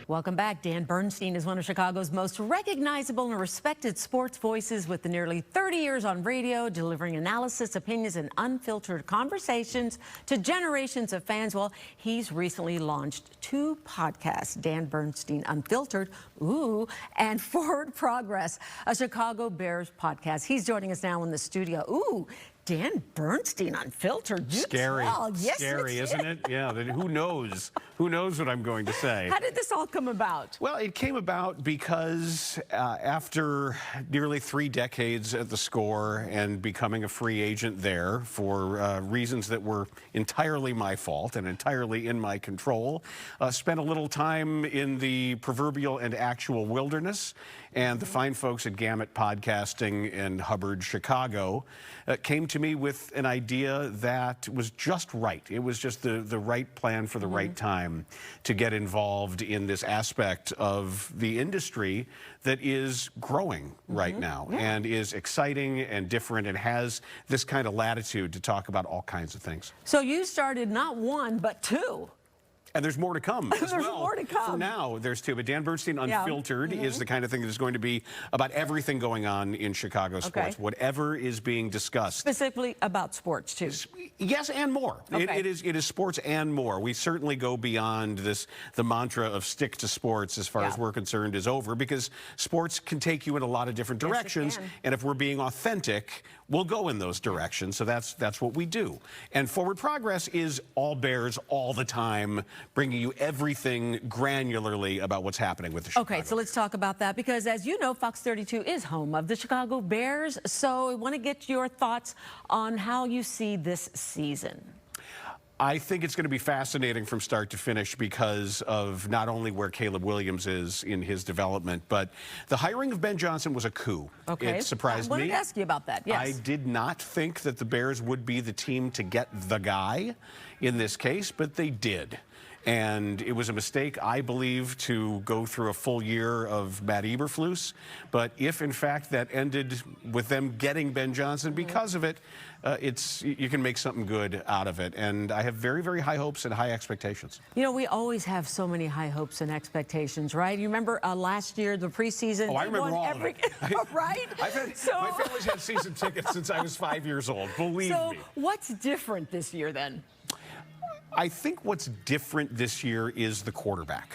Welcome back. Dan Bernstein is one of Chicago's most recognizable and respected sports voices with nearly 30 years on radio, delivering analysis, opinions, and unfiltered conversations to generations of fans. Well, he's recently launched 2 podcasts, Dan Bernstein Unfiltered, and Forward Progress, a Chicago Bears podcast. He's joining us now in the studio. Dan Bernstein Unfiltered. Scary. Yes, scary, isn't it? Yeah, then who knows? Who knows what I'm going to say? How did this all come about? Well, it came about because after nearly 3 decades at the Score and becoming a free agent there for reasons that were entirely my fault and entirely in my control, spent a little time in the proverbial and actual wilderness, and the fine folks at Gamut Podcasting in Hubbard, Chicago, came to me with an idea that was just right. It was just the right plan for the right time to get involved in this aspect of the industry that is growing right now and is exciting and different and has this kind of latitude to talk about all kinds of things. So you started not 1, but 2. And there's more to come as well. There's more to come. For now, there's 2. But Dan Bernstein Unfiltered is the kind of thing that is going to be about everything going on in Chicago sports, whatever is being discussed. Specifically about sports, too. Yes, and more. It is sports and more. We certainly go beyond this. The mantra of stick to sports, as far as we're concerned, is over, because sports can take you in a lot of different directions. And if we're being authentic, we'll go in those directions. So that's what we do. And Forward Progress is all Bears all the time, bringing you everything granularly about what's happening with the Chicago. Okay, so let's talk about that, because as you know, Fox 32 is home of the Chicago Bears. So I want to get your thoughts on how you see this season. I think it's going to be fascinating from start to finish because of not only where Caleb Williams is in his development, but the hiring of Ben Johnson was a coup. Okay. It surprised me. I wanted to ask you about that, yes. I did not think that the Bears would be the team to get the guy in this case, but they did. And it was a mistake, I believe, to go through a full year of Matt Eberflus. But if, in fact, that ended with them getting Ben Johnson because of it, you can make something good out of it. And I have very, very high hopes and high expectations. You know, we always have so many high hopes and expectations, right? You remember last year, the preseason? Oh, I remember all of it. Right? My family's had season tickets since I was 5 years old, believe me. So what's different this year, then? I think what's different this year is the quarterback.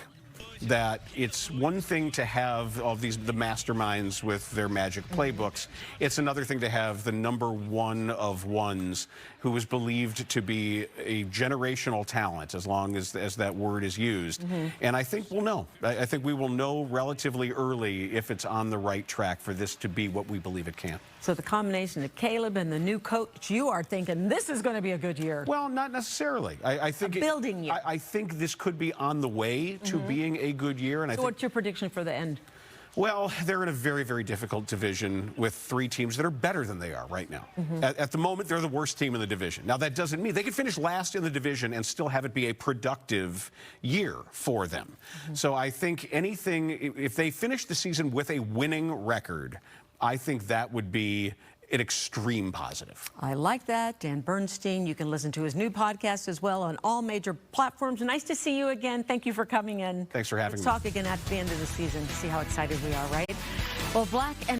That it's one thing to have all the masterminds with their magic playbooks. It's another thing to have the #1 of ones who is believed to be a generational talent, as long as that word is used. And I think we'll know. I think we will know relatively early if it's on the right track for this to be what we believe it can. So the combination of Caleb and the new coach, you are thinking this is going to be a good year. Well, not necessarily. I think a building year. I think this could be on the way to being a good year. And so what's your prediction for the end? Well, they're in a very, very difficult division with 3 teams that are better than they are right now. At the moment, they're the worst team in the division. Now, that doesn't mean they could finish last in the division and still have it be a productive year for them. So I think if they finish the season with a winning record, I think that would be an extreme positive. I like that. Dan Bernstein, you can listen to his new podcast as well on all major platforms. Nice to see you again. Thank you for coming in. Thanks for having me. Let's talk again at the end of the season to see how excited we are, right? Well, Black and